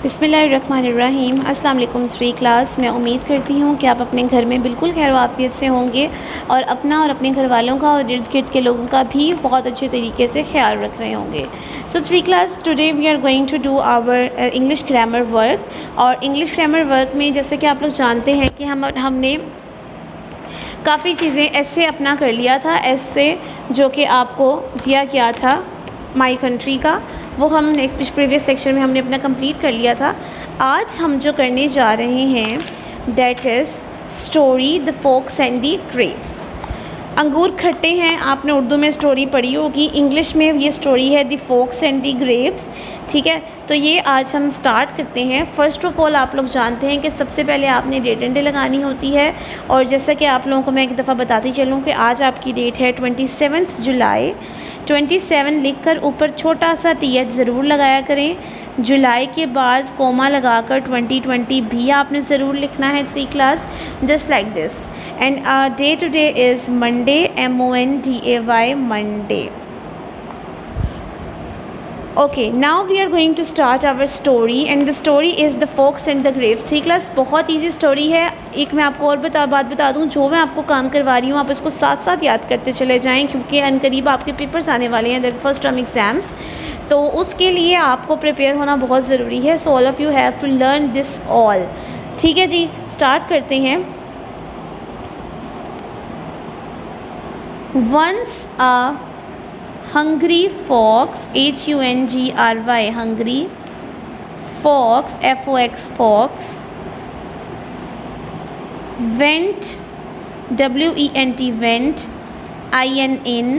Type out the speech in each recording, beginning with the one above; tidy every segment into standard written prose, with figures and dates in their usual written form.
बिस्मिल्लाहिर्रहमानिर्रहीम। अस्सलाम वालेकुम थ्री क्लास। मैं उम्मीद करती हूँ कि आप अपने घर में बिल्कुल खैर आफियत से होंगे और अपना और अपने घर वालों का और इर्द गिर्द के लोगों का भी बहुत अच्छे तरीके से ख्याल रख रहे होंगे। So three class, today we are going to do our English grammar work. और इंग्लिश ग्रामर वर्क में जैसे कि आप लोग जानते हैं कि हमने काफ़ी चीज़ें ऐसे अपना कर लिया था, ऐसे जो कि आपको दिया गया था माई कंट्री का, वो हम एक प्रीवियस लेक्चर में हमने अपना कंप्लीट कर लिया था। आज हम जो करने जा रहे हैं that is story the fox and the grapes. अंगूर खट्टे हैं, आपने उर्दू में स्टोरी पढ़ी होगी, इंग्लिश में ये स्टोरी है the fox and the grapes. ठीक है, तो ये आज हम स्टार्ट करते हैं। फ़र्स्ट ऑफ़ ऑल आप लोग जानते हैं कि सबसे पहले आपने डेट एंड डे लगानी होती है। और जैसा कि आप लोगों को मैं एक दफ़ा बताती चलूँ कि आज आपकी डेट है 27 जुलाई। 27 लिखकर ऊपर छोटा सा TH ज़रूर लगाया करें। जुलाई के बाद कोमा लगाकर 2020 भी आपने ज़रूर लिखना है three class, just like this. And day today is Monday, MONDAY, Monday. Okay, now we are going to start our story and the story is the fox and the grapes. Three class बहुत easy story है। एक मैं आपको और बात बता दूं, जो मैं आपको काम करवा रही हूँ आप इसको साथ साथ याद करते चले जाएं, क्योंकि अनकरीब आपके पेपर्स आने वाले हैं, दैट फर्स्ट टर्म एग्ज़ाम्स। तो उसके लिए आपको प्रिपेयर होना बहुत ज़रूरी है। So all of you have to learn this all. ठीक है जी, स्टार्ट करते हैं। Once a hungry fox, HUNGRY, hungry fox, FOX, fox, went, WENT, went, IN,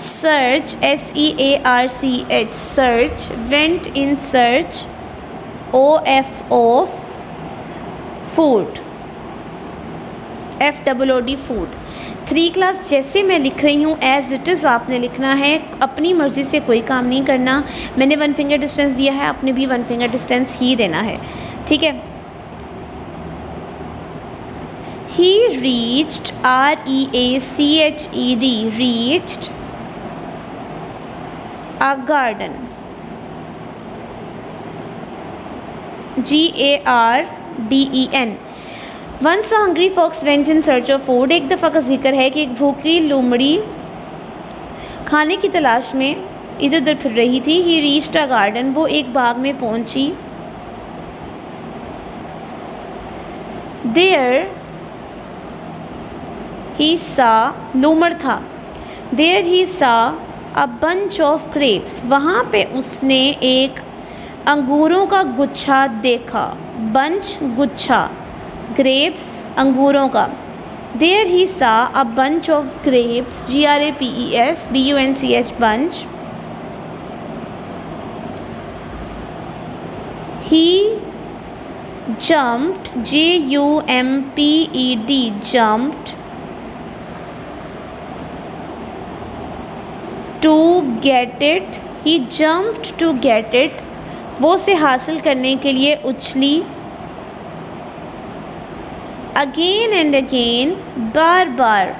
search, SEARCH, search, went in search, OF, food, FOOD, food। Three class जैसे मैं लिख रही हूँ एज़ इट इज़ आपने लिखना है, अपनी मर्ज़ी से कोई काम नहीं करना। मैंने 1 फिंगर डिस्टेंस दिया है, आपने भी 1 फिंगर डिस्टेंस ही देना है। ठीक है। He reached, REACHED, reached a garden, GARDEN। Once a hungry fox went in search of food. एक दफ़ा का जिक्र है कि एक भूखी लोमड़ी खाने की तलाश में इधर उधर फिर रही थी। ही रीच्ड अ गार्डन, वो एक बाग में पहुंची। देयर ही सा, लोमड़ था। देयर ही सा अ बंच ऑफ ग्रेप्स, वहाँ पे उसने एक अंगूरों का गुच्छा देखा। बंच, गुच्छा, ग्रेप्स, अंगूरों का। देयर ही सा a bunch of grapes, GRAPES, BUNCH, bunch. He jumped, JUMPED, jumped, to get it, he jumped to get it, वो उसे हासिल करने के लिए उछली। अगेन एंड अगेन, बार बार,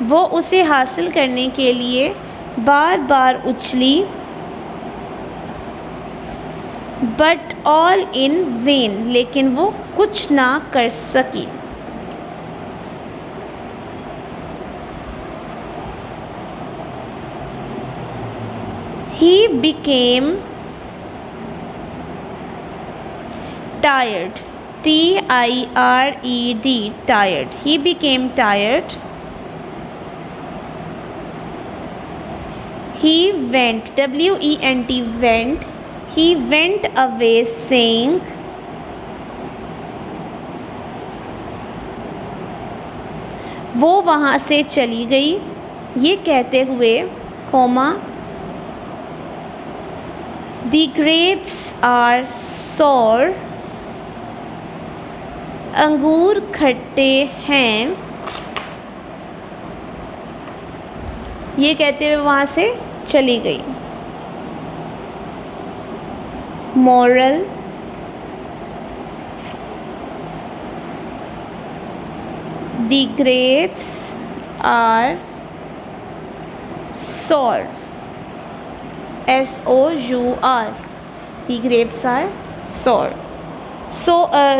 वो उसे हासिल करने के लिए बार बार उछली। बट ऑल इन वेन, लेकिन वो कुछ ना कर सकी। He became tired, TIRED, tired. He became tired. He went, WENT, went. He went away saying, वो वहाँ से चली गई, ये कहते हुए, coma, the grapes are sour, अंगूर खट्टे हैं, ये कहते हुए वहाँ से चली गई। Moral, the grapes are sour, SOUR. The grapes are sour. So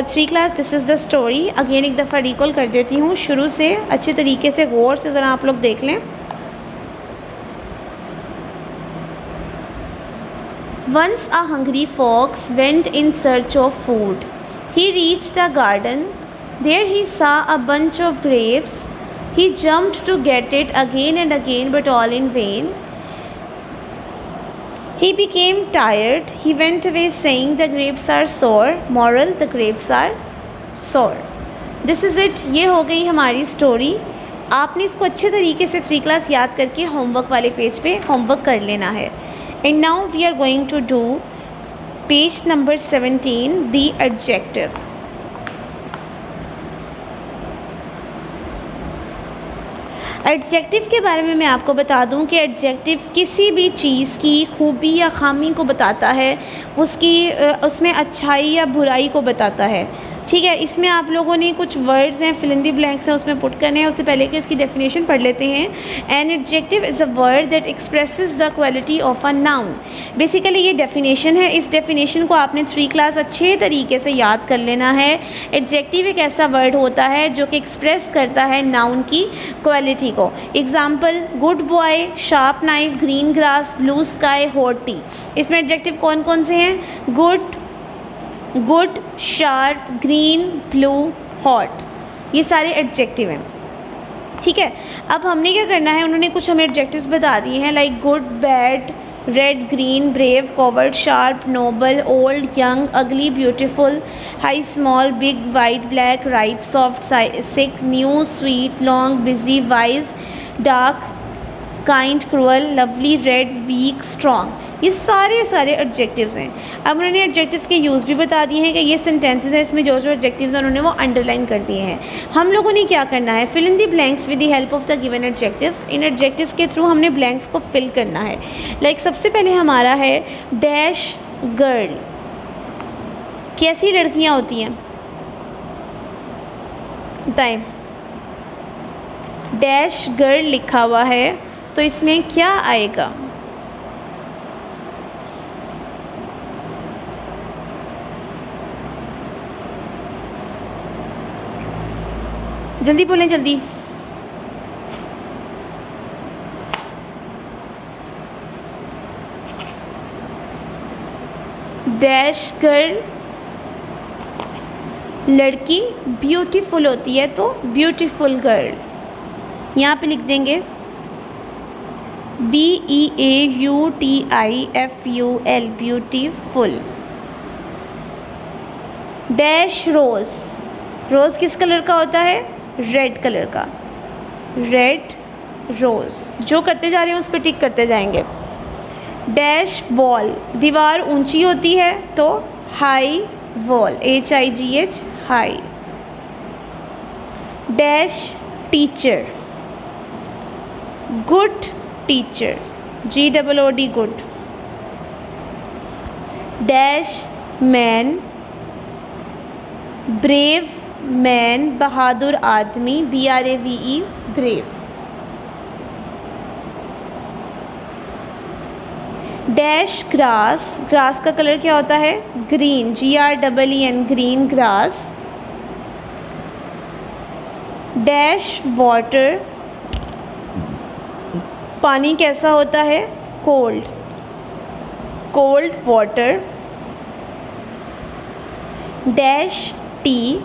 3 class this is the story. Again एक दफ़ा रिकॉल कर देती हूँ शुरू से, अच्छे तरीके से गौर से ज़रा आप लोग देख लें। Once a hungry fox went in search of food. He reached a garden. There he saw a bunch of grapes. He jumped to get it again and again, but all in vain. He became tired. He went away saying, "The grapes are sour." Moral: the grapes are sour. This is it. ये हो गई हमारी story. आपने इसको अच्छे तरीके से 3 class याद करके होमवर्क वाले पेज पे होमवर्क कर लेना है। And now we are going to do page number 17, the adjective. Adjective के बारे में मैं आपको बता दूं कि एडजेक्टिव किसी भी चीज़ की खूबी या खामी को बताता है, उसमें अच्छाई या बुराई को बताता है। ठीक है, इसमें आप लोगों ने कुछ वर्ड्स हैं, फिल इन द ब्लैंक्स हैं, उसमें पुट करने हैं। उससे पहले कि इसकी डेफिनेशन पढ़ लेते हैं। An adjective is a word that expresses the quality of a noun. Basically ये डेफिनेशन है। इस डेफिनेशन को आपने 3 क्लास अच्छे तरीके से याद कर लेना है। एडजेक्टिव एक ऐसा वर्ड होता है जो कि एक्सप्रेस करता है नाउन की क्वालिटी को। Example: good boy, sharp knife, green grass, blue sky, hot T. इसमें एडजेक्टिव कौन कौन से हैं? Good, sharp, green, blue, hot, ये सारे एडजेक्टिव हैं। ठीक है, अब हमने क्या करना है, उन्होंने कुछ हमें एडजेक्टिव्स बता दिए हैं, like good, bad, red, green, brave, coward, sharp, noble, old, young, ugly, beautiful, high, small, big, white, black, ripe, soft, sick, new, sweet, long, busy, wise, dark, kind, cruel, lovely, red, weak, strong. ये सारे adjectives हैं। अब उन्होंने adjectives के use भी बता दिए हैं कि ये सेंटेंसेस हैं, इसमें जो एडजेक्टिव्स हैं उन्होंने वो अंडरलाइन कर दिए हैं। हम लोगों ने क्या करना है, fill in the blanks with the help of the given adjectives. इन एडजेक्टिव्स के थ्रू हमने ब्लैंक्स को फिल करना है। लाइक सबसे पहले हमारा है डैश गर्ल। कैसी लड़कियाँ होती हैं बताएं? डैश गर्ल लिखा हुआ है, तो इसमें क्या आएगा? जल्दी बोलें, जल्दी। डैश गर्ल लड़की ब्यूटीफुल होती है, तो ब्यूटीफुल गर्ल यहाँ पे लिख देंगे BEAUTIFUL, ब्यूटीफुल। डैश रोज़, रोज़ किस कलर का होता है? रेड कलर का, रेड रोज़। जो करते जा रहे हैं उस पर टिक करते जाएंगे। डैश वॉल, दीवार ऊंची होती है, तो high wall, HIGH, high. Dash teacher, good teacher, GOOD, good. Dash man, brave man, बहादुर आदमी, BRAVE, brave. Dash grass, grass का कलर क्या होता है? Green, GREEN, green grass. Dash water, पानी कैसा होता है? Cold, cold water. Dash tea,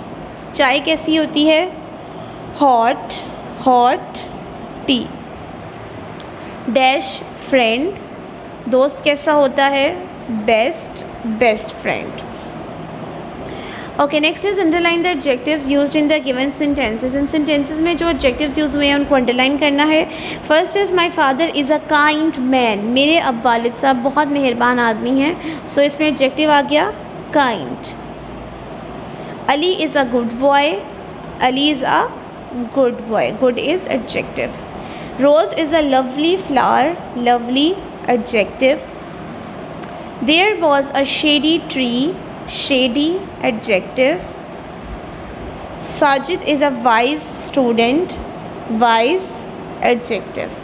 चाय कैसी होती है? Hot, hot tea. Dash friend, दोस्त कैसा होता है? Best, best friend. Okay, next is underline the adjectives used in the given sentences. इन सेंटेंसेस में जो एडजेक्टिव्स यूज हुए हैं उनको अंडरलाइन करना है। First is my father is a kind man. मेरे अब वालिद साहब बहुत मेहरबान आदमी हैं, सो इसमें एडजेक्टिव आ गया kind. Ali is a good boy. Ali is a good boy. Good is adjective. Rose is a lovely flower. Lovely, adjective. There was a shady tree. Shady, adjective. Sajid is a wise student. Wise, adjective.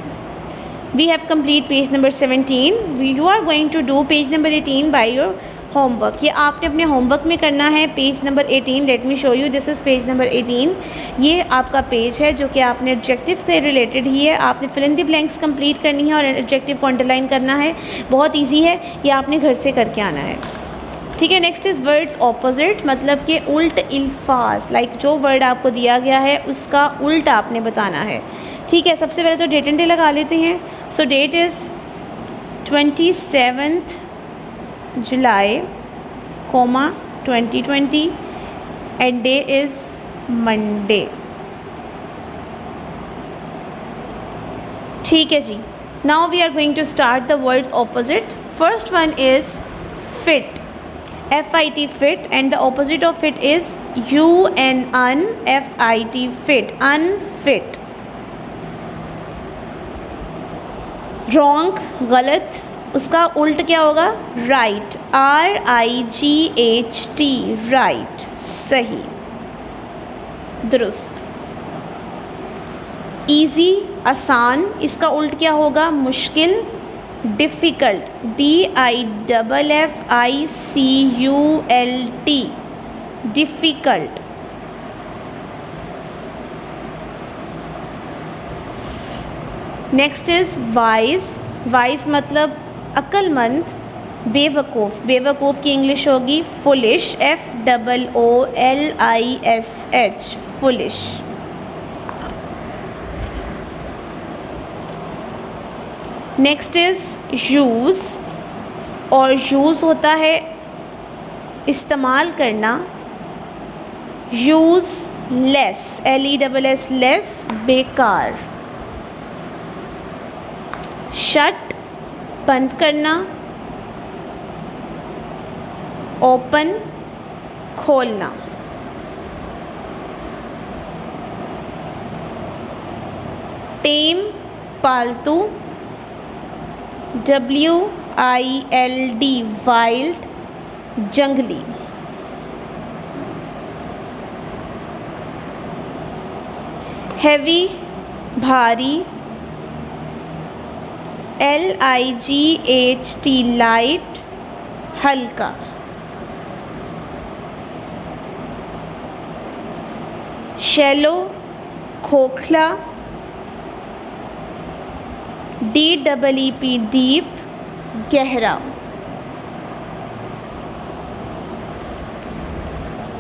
We have complete page number 17. You are going to do page number 18 by your homework, ये आपने अपने homework में करना है। Page number 18, let me show you, this is page number 18। ये आपका page है जो कि आपने एडजेक्टिव से रिलेटेड ही है। आपने fill in the blanks complete करनी है और एडजेक्टिव को अंडरलाइन करना है। बहुत इजी है, ये आपने घर से करके आना है, ठीक है। नेक्स्ट इज़ वर्ड्स ऑपोजिट, मतलब कि उल्ट अल्फाज, लाइक जो वर्ड आपको दिया गया है उसका उल्ट आपने बताना है, ठीक है। सबसे पहले तो डेट एंड डे लगा लेते हैं। So date is 27 July, 2020 and day is Monday, ठीक है जी। Now we are going to start the words opposite. First one is fit, FIT fit, and the opposite of fit is UNFIT fit, unfit। Wrong, गलत, उसका उल्ट क्या होगा? Right, RIGHT, right, सही, दुरुस्त। Easy, आसान, इसका उल्ट क्या होगा? मुश्किल, difficult, DIFFICULT, difficult. Next is wise, wise मतलब अक्लमंद, बेवकूफ़, बेवकूफ़ की इंग्लिश होगी foolish, FOOLISH, foolish. Next is use, और यूज़ होता है इस्तेमाल करना, यूज़लेस, LESS, लेस, बेकार। शट, बंद करना, ओपन, खोलना। टेम, पालतू, WILD, वाइल्ड, जंगली। हैवी, भारी, LIGHT, लाइट, हल्का। शैलो, खोखला, DEEP, डीप, गहरा।